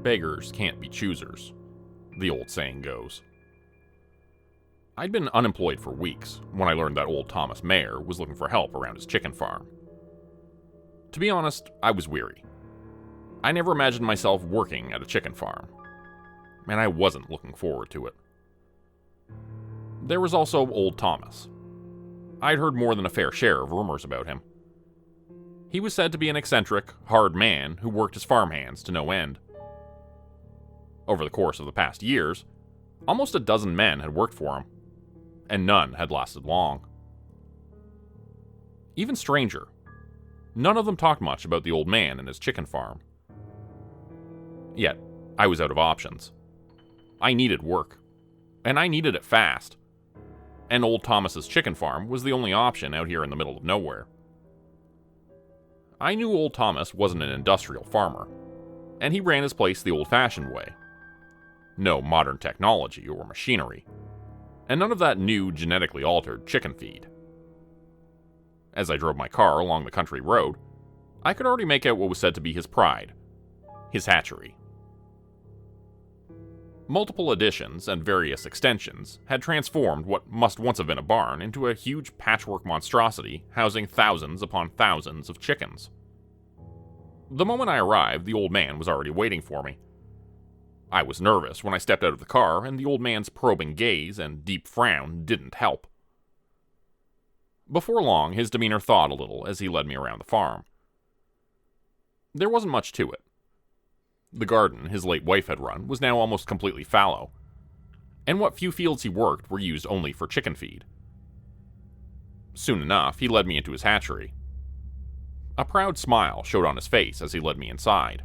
Beggars can't be choosers, the old saying goes. I'd been unemployed for weeks when I learned that old Thomas Mayer was looking for help around his chicken farm. To be honest, I was weary. I never imagined myself working at a chicken farm, and I wasn't looking forward to it. There was also old Thomas. I'd heard more than a fair share of rumors about him. He was said to be an eccentric, hard man who worked his farmhands to no end. Over the course of the past years, almost a dozen men had worked for him, and none had lasted long. Even stranger, none of them talked much about the old man and his chicken farm. Yet, I was out of options. I needed work, and I needed it fast. And old Thomas's chicken farm was the only option out here in the middle of nowhere. I knew old Thomas wasn't an industrial farmer, and he ran his place the old-fashioned way. No modern technology or machinery, and none of that new genetically altered chicken feed. As I drove my car along the country road, I could already make out what was said to be his pride, his hatchery. Multiple additions and various extensions had transformed what must once have been a barn into a huge patchwork monstrosity housing thousands upon thousands of chickens. The moment I arrived, the old man was already waiting for me. I was nervous when I stepped out of the car, and the old man's probing gaze and deep frown didn't help. Before long, his demeanor thawed a little as he led me around the farm. There wasn't much to it. The garden his late wife had run was now almost completely fallow, and what few fields he worked were used only for chicken feed. Soon enough, he led me into his hatchery. A proud smile showed on his face as he led me inside.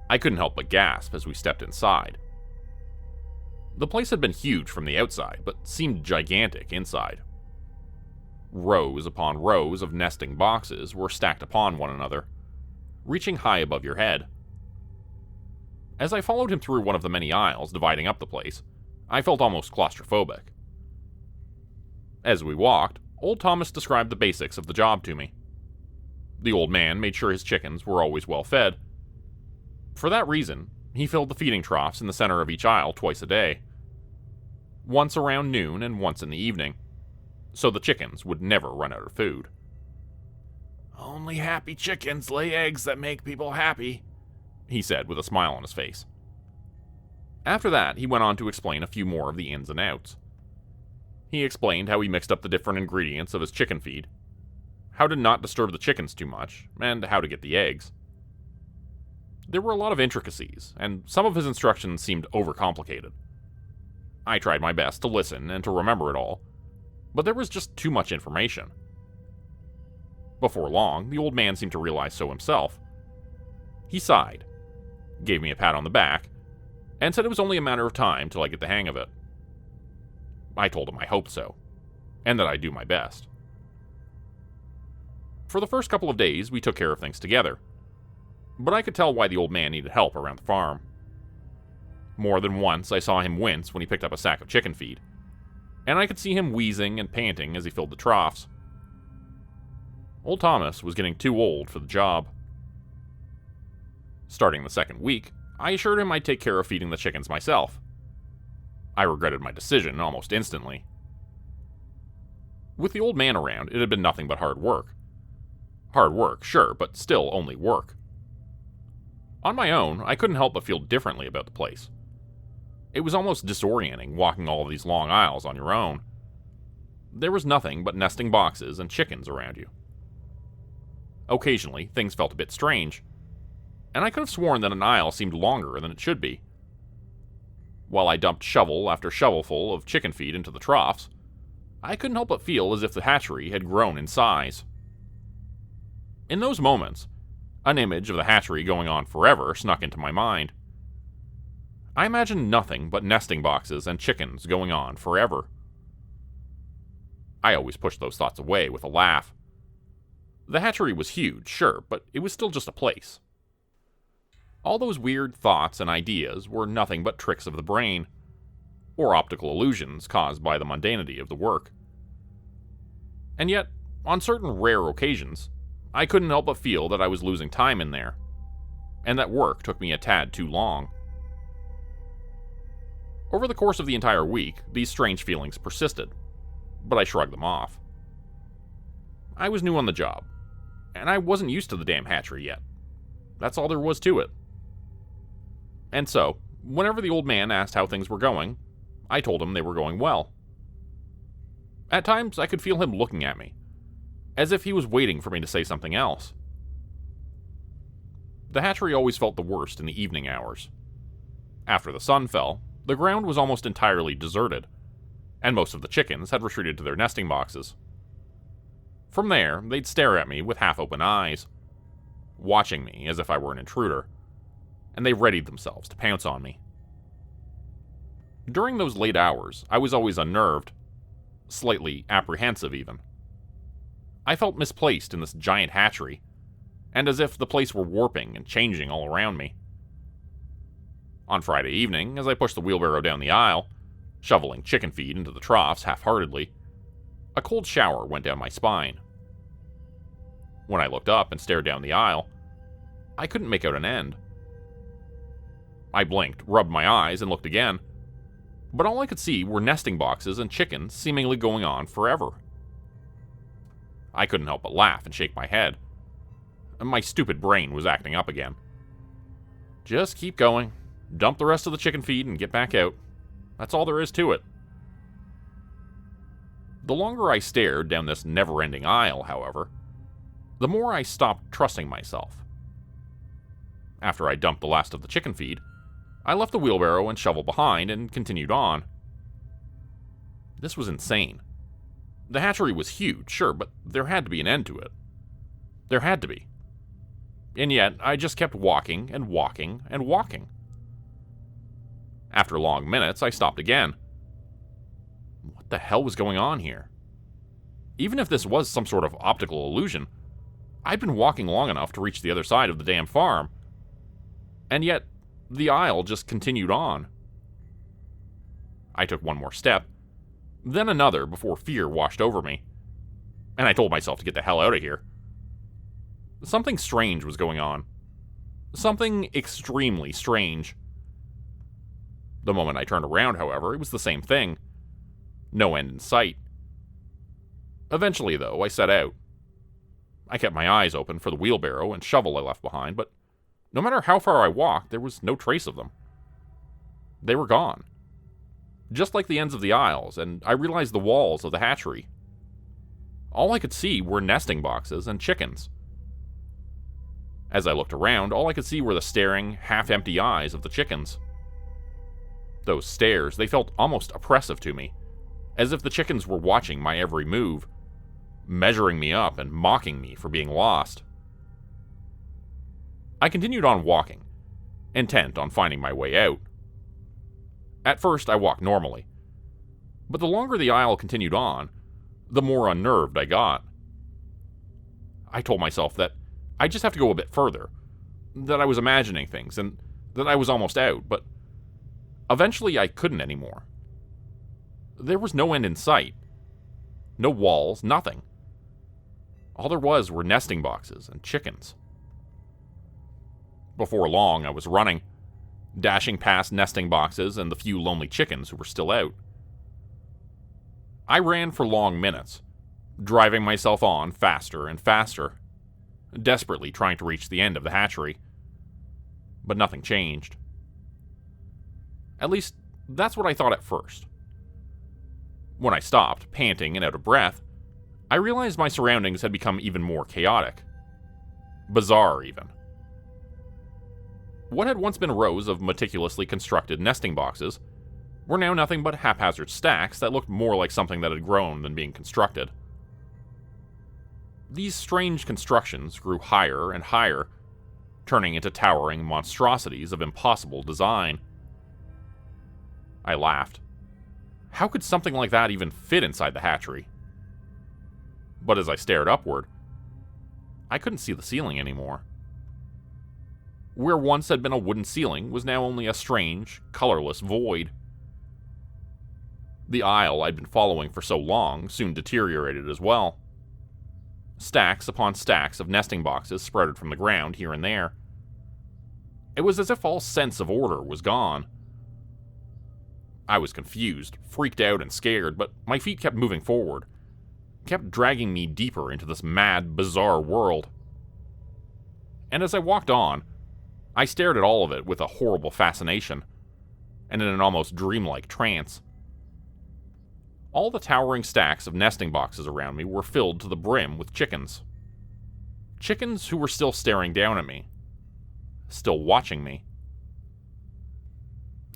I couldn't help but gasp as we stepped inside. The place had been huge from the outside, but seemed gigantic inside. Rows upon rows of nesting boxes were stacked upon one another, reaching high above your head. As I followed him through one of the many aisles dividing up the place, I felt almost claustrophobic. As we walked, old Thomas described the basics of the job to me. The old man made sure his chickens were always well fed. For that reason, he filled the feeding troughs in the center of each aisle twice a day. Once around noon and once in the evening, so the chickens would never run out of food. "Only happy chickens lay eggs that make people happy," he said with a smile on his face. After that, he went on to explain a few more of the ins and outs. He explained how he mixed up the different ingredients of his chicken feed, how to not disturb the chickens too much, and how to get the eggs. There were a lot of intricacies, and some of his instructions seemed overcomplicated. I tried my best to listen and to remember it all, but there was just too much information. Before long, the old man seemed to realize so himself. He sighed, gave me a pat on the back, and said it was only a matter of time till I get the hang of it. I told him I hoped so, and that I'd do my best. For the first couple of days, we took care of things together, but I could tell why the old man needed help around the farm. More than once, I saw him wince when he picked up a sack of chicken feed, and I could see him wheezing and panting as he filled the troughs. Old Thomas was getting too old for the job. Starting the second week, I assured him I'd take care of feeding the chickens myself. I regretted my decision almost instantly. With the old man around, it had been nothing but hard work. Hard work, sure, but still only work. On my own, I couldn't help but feel differently about the place. It was almost disorienting walking all of these long aisles on your own. There was nothing but nesting boxes and chickens around you. Occasionally, things felt a bit strange, and I could have sworn that an aisle seemed longer than it should be. While I dumped shovel after shovelful of chicken feed into the troughs, I couldn't help but feel as if the hatchery had grown in size. In those moments, an image of the hatchery going on forever snuck into my mind. I imagined nothing but nesting boxes and chickens going on forever. I always pushed those thoughts away with a laugh. The hatchery was huge, sure, but it was still just a place. All those weird thoughts and ideas were nothing but tricks of the brain, or optical illusions caused by the mundanity of the work. And yet, on certain rare occasions, I couldn't help but feel that I was losing time in there. and that work took me a tad too long. Over the course of the entire week, these strange feelings persisted, but I shrugged them off. I was new on the job, and I wasn't used to the damn hatchery yet. That's all there was to it. And so, whenever the old man asked how things were going, I told him they were going well. At times, I could feel him looking at me, as if he was waiting for me to say something else. The hatchery always felt the worst in the evening hours. After the sun fell, the ground was almost entirely deserted, and most of the chickens had retreated to their nesting boxes. From there, they'd stare at me with half-open eyes, watching me as if I were an intruder, and they readied themselves to pounce on me. During those late hours, I was always unnerved, slightly apprehensive even. I felt misplaced in this giant hatchery, and as if the place were warping and changing all around me. On Friday evening, as I pushed the wheelbarrow down the aisle, shoveling chicken feed into the troughs half-heartedly, a cold shower went down my spine. When I looked up and stared down the aisle, I couldn't make out an end. I blinked, rubbed my eyes, and looked again, but all I could see were nesting boxes and chickens seemingly going on forever. I couldn't help but laugh and shake my head. My stupid brain was acting up again. Just keep going, dump the rest of the chicken feed, and get back out. That's all there is to it. The longer I stared down this never-ending aisle, however, the more I stopped trusting myself. After I dumped the last of the chicken feed, I left the wheelbarrow and shovel behind and continued on. This was insane. The hatchery was huge, sure, but there had to be an end to it. There had to be. And yet, I just kept walking and walking and walking. After long minutes, I stopped again. What the hell was going on here? Even if this was some sort of optical illusion, I'd been walking long enough to reach the other side of the damn farm. And yet, the aisle just continued on. I took one more step, then another before fear washed over me, and I told myself to get the hell out of here. Something strange was going on. Something extremely strange. The moment I turned around, however, it was the same thing. No end in sight. Eventually, though, I set out. I kept my eyes open for the wheelbarrow and shovel I left behind, but no matter how far I walked, there was no trace of them. They were gone. Just like the ends of the aisles, and I realized the walls of the hatchery. All I could see were nesting boxes and chickens. As I looked around, all I could see were the staring, half-empty eyes of the chickens. Those stares, they felt almost oppressive to me, as if the chickens were watching my every move, measuring me up and mocking me for being lost. I continued on walking, intent on finding my way out. At first, I walked normally, but the longer the aisle continued on, the more unnerved I got. I told myself that I just have to go a bit further, that I was imagining things, and that I was almost out, but eventually I couldn't anymore. There was no end in sight. No walls, nothing. All there was were nesting boxes and chickens. Before long, I was running, dashing past nesting boxes and the few lonely chickens who were still out. I ran for long minutes, driving myself on faster and faster, desperately trying to reach the end of the hatchery. But nothing changed. At least, that's what I thought at first. When I stopped, panting and out of breath, I realized my surroundings had become even more chaotic. Bizarre, even. What had once been rows of meticulously constructed nesting boxes were now nothing but haphazard stacks that looked more like something that had grown than being constructed. These strange constructions grew higher and higher, turning into towering monstrosities of impossible design. I laughed. How could something like that even fit inside the hatchery? But as I stared upward, I couldn't see the ceiling anymore. Where once had been a wooden ceiling was now only a strange, colorless void. The aisle I'd been following for so long soon deteriorated as well. Stacks upon stacks of nesting boxes sprouted from the ground here and there. It was as if all sense of order was gone. I was confused, freaked out, and scared, but my feet kept moving forward, kept dragging me deeper into this mad, bizarre world. And as I walked on, I stared at all of it with a horrible fascination, and in an almost dreamlike trance. All the towering stacks of nesting boxes around me were filled to the brim with chickens. Chickens who were still staring down at me, still watching me.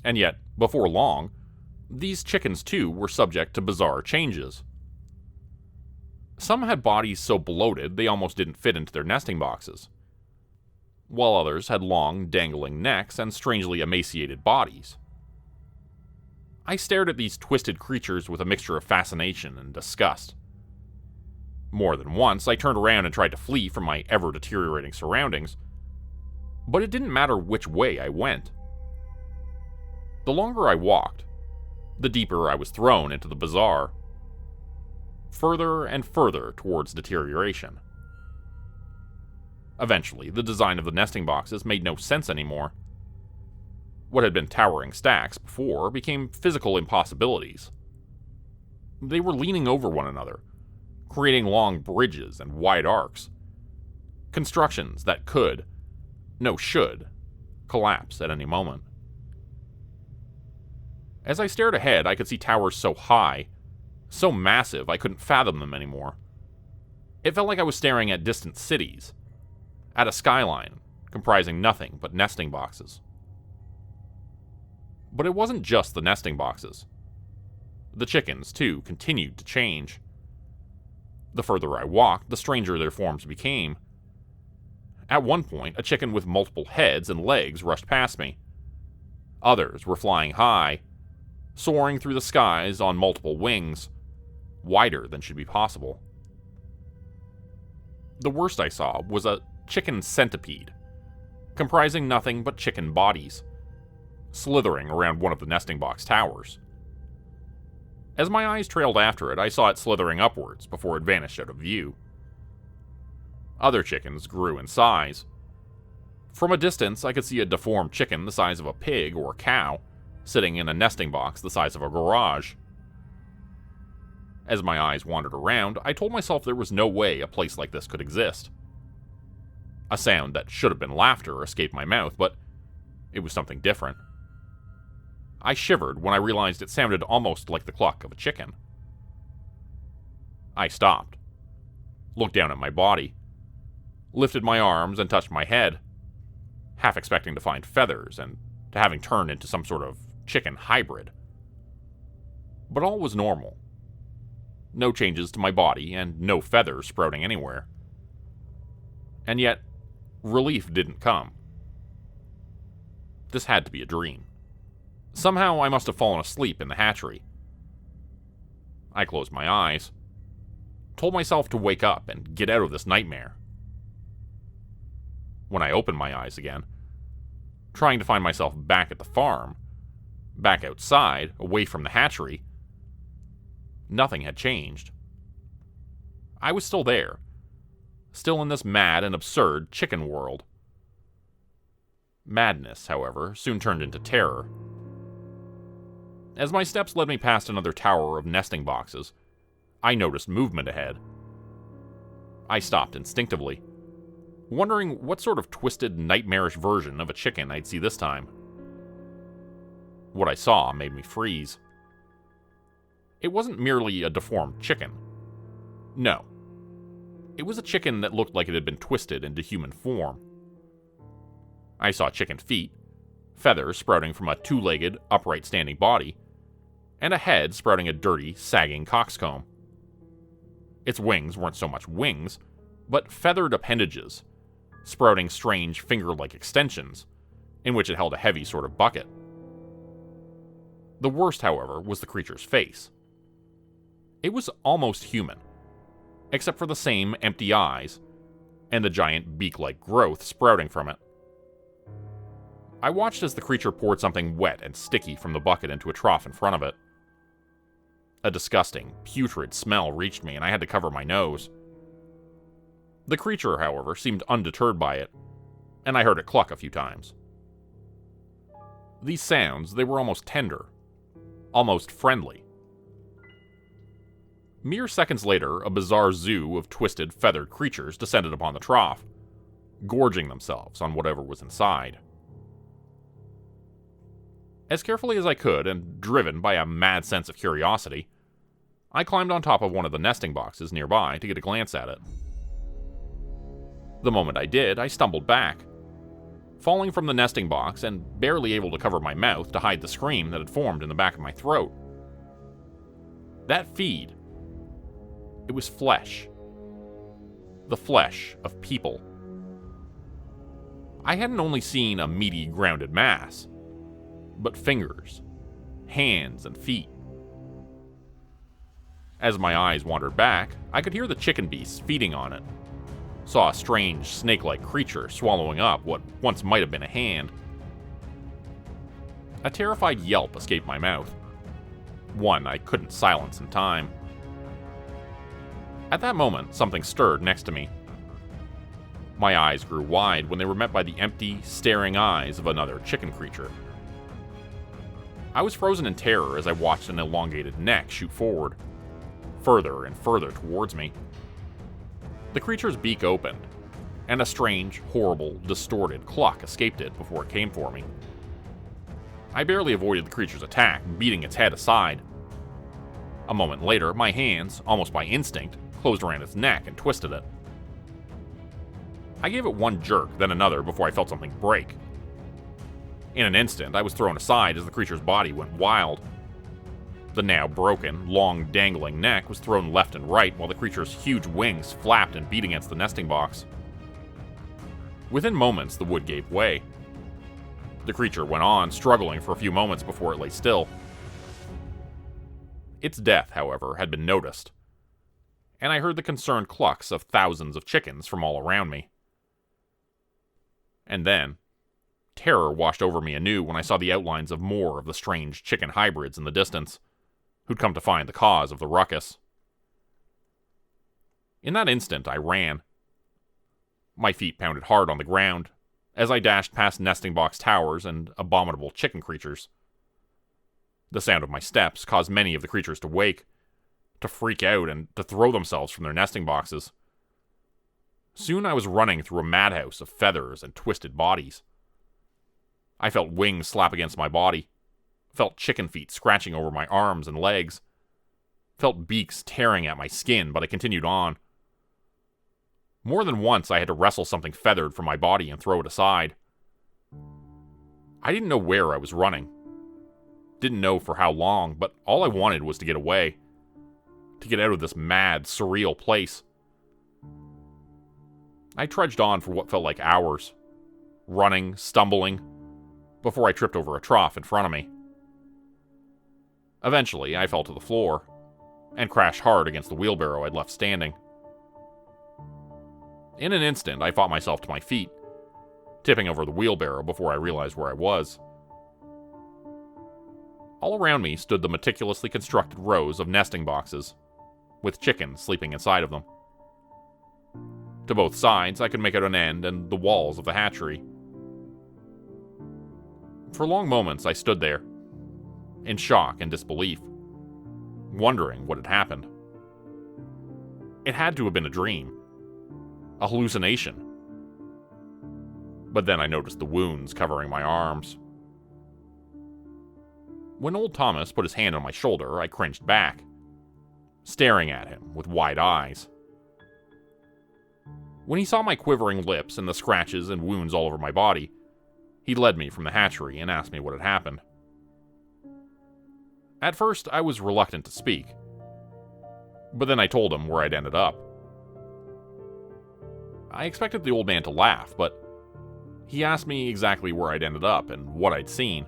And yet, before long, these chickens too were subject to bizarre changes. Some had bodies so bloated they almost didn't fit into their nesting boxes, while others had long, dangling necks and strangely emaciated bodies. I stared at these twisted creatures with a mixture of fascination and disgust. More than once, I turned around and tried to flee from my ever-deteriorating surroundings, but it didn't matter which way I went. The longer I walked, the deeper I was thrown into the bizarre, further and further towards deterioration. Eventually, the design of the nesting boxes made no sense anymore. What had been towering stacks before became physical impossibilities. They were leaning over one another, creating long bridges and wide arcs. Constructions that could, no should, collapse at any moment. As I stared ahead, I could see towers so high, so massive I couldn't fathom them anymore. It felt like I was staring at distant cities, at a skyline comprising nothing but nesting boxes. But it wasn't just the nesting boxes. The chickens, too, continued to change. The further I walked, the stranger their forms became. At one point, a chicken with multiple heads and legs rushed past me. Others were flying high, soaring through the skies on multiple wings, wider than should be possible. The worst I saw was a chicken centipede, comprising nothing but chicken bodies, slithering around one of the nesting box towers. As my eyes trailed after it, I saw it slithering upwards before it vanished out of view. Other chickens grew in size. From a distance, I could see a deformed chicken the size of a pig or a cow, sitting in a nesting box the size of a garage. As my eyes wandered around, I told myself there was no way a place like this could exist. A sound that should have been laughter escaped my mouth, but it was something different. I shivered when I realized it sounded almost like the cluck of a chicken. I stopped, looked down at my body, lifted my arms and touched my head, half expecting to find feathers and to having turned into some sort of chicken hybrid. But all was normal. No changes to my body and no feathers sprouting anywhere. And yet, relief didn't come. This had to be a dream. Somehow I must have fallen asleep in the hatchery. I closed my eyes, told myself to wake up and get out of this nightmare. When I opened my eyes again, trying to find myself back at the farm, back outside, away from the hatchery, nothing had changed. I was still there, still in this mad and absurd chicken world. Madness, however, soon turned into terror. As my steps led me past another tower of nesting boxes, I noticed movement ahead. I stopped instinctively, wondering what sort of twisted, nightmarish version of a chicken I'd see this time. What I saw made me freeze. It wasn't merely a deformed chicken. No. It was a chicken that looked like it had been twisted into human form. I saw chicken feet, feathers sprouting from a two-legged, upright standing body, and a head sprouting a dirty, sagging coxcomb. Its wings weren't so much wings, but feathered appendages, sprouting strange finger-like extensions, in which it held a heavy sort of bucket. The worst, however, was the creature's face. It was almost human, except for the same empty eyes, and the giant beak-like growth sprouting from it. I watched as the creature poured something wet and sticky from the bucket into a trough in front of it. A disgusting, putrid smell reached me, and I had to cover my nose. The creature, however, seemed undeterred by it, and I heard it cluck a few times. These sounds, they were almost tender, almost friendly. Mere seconds later, a bizarre zoo of twisted, feathered creatures descended upon the trough, gorging themselves on whatever was inside. As carefully as I could, and driven by a mad sense of curiosity, I climbed on top of one of the nesting boxes nearby to get a glance at it. The moment I did, I stumbled back, falling from the nesting box and barely able to cover my mouth to hide the scream that had formed in the back of my throat. That feed, it was flesh. The flesh of people. I hadn't only seen a meaty, grounded mass, but fingers, hands, and feet. As my eyes wandered back, I could hear the chicken beasts feeding on it. Saw a strange, snake-like creature swallowing up what once might have been a hand. A terrified yelp escaped my mouth. One I couldn't silence in time. At that moment, something stirred next to me. My eyes grew wide when they were met by the empty, staring eyes of another chicken creature. I was frozen in terror as I watched an elongated neck shoot forward, further and further towards me. The creature's beak opened, and a strange, horrible, distorted cluck escaped it before it came for me. I barely avoided the creature's attack, beating its head aside. A moment later, my hands, almost by instinct, closed around its neck and twisted it. I gave it one jerk, then another, before I felt something break. In an instant, I was thrown aside as the creature's body went wild. The now broken, long, dangling neck was thrown left and right while the creature's huge wings flapped and beat against the nesting box. Within moments, the wood gave way. The creature went on, struggling for a few moments before it lay still. Its death, however, had been noticed, and I heard the concerned clucks of thousands of chickens from all around me. And then, terror washed over me anew when I saw the outlines of more of the strange chicken hybrids in the distance, who'd come to find the cause of the ruckus. In that instant, I ran. My feet pounded hard on the ground as I dashed past nesting box towers and abominable chicken creatures. The sound of my steps caused many of the creatures to wake, to freak out, and to throw themselves from their nesting boxes. Soon I was running through a madhouse of feathers and twisted bodies. I felt wings slap against my body, felt chicken feet scratching over my arms and legs, felt beaks tearing at my skin, but I continued on. More than once I had to wrestle something feathered from my body and throw it aside. I didn't know where I was running. Didn't know for how long, but all I wanted was to get away. To get out of this mad, surreal place. I trudged on for what felt like hours, running, stumbling, before I tripped over a trough in front of me. Eventually, I fell to the floor, and crashed hard against the wheelbarrow I'd left standing. In an instant, I fought myself to my feet, tipping over the wheelbarrow before I realized where I was. All around me stood the meticulously constructed rows of nesting boxes, with chickens sleeping inside of them. To both sides, I could make out an end and the walls of the hatchery. For long moments, I stood there, in shock and disbelief, wondering what had happened. It had to have been a dream, a hallucination. But then I noticed the wounds covering my arms. When old Thomas put his hand on my shoulder, I cringed back, staring at him with wide eyes. When he saw my quivering lips and the scratches and wounds all over my body, he led me from the hatchery and asked me what had happened. At first, I was reluctant to speak, but then I told him where I'd ended up. I expected the old man to laugh, but he asked me exactly where I'd ended up and what I'd seen.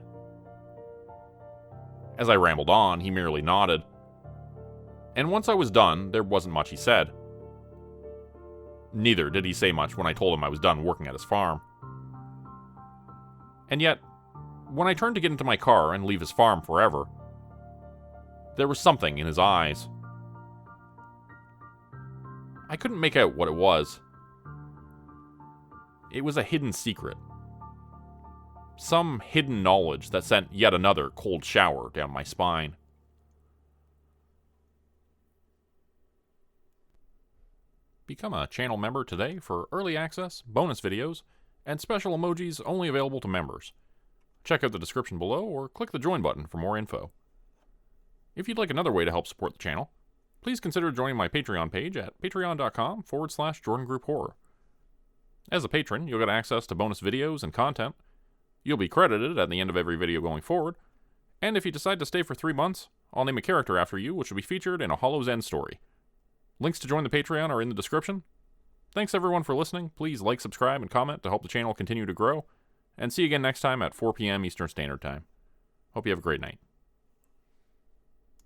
As I rambled on, he merely nodded, and once I was done, there wasn't much he said. Neither did he say much when I told him I was done working at his farm. And yet, when I turned to get into my car and leave his farm forever, there was something in his eyes. I couldn't make out what it was. It was a hidden secret. Some hidden knowledge that sent yet another cold shower down my spine. Become a channel member today for early access, bonus videos, and special emojis only available to members. Check out the description below or click the join button for more info. If you'd like another way to help support the channel, please consider joining my Patreon page at patreon.com/JordanGroupeHorror. As a patron, you'll get access to bonus videos and content. You'll be credited at the end of every video going forward, and if you decide to stay for 3 months, I'll name a character after you which will be featured in a Hollow's End story. Links to join the Patreon are in the description. Thanks everyone for listening. Please like, subscribe, and comment to help the channel continue to grow. And see you again next time at 4 p.m. Eastern Standard Time. Hope you have a great night.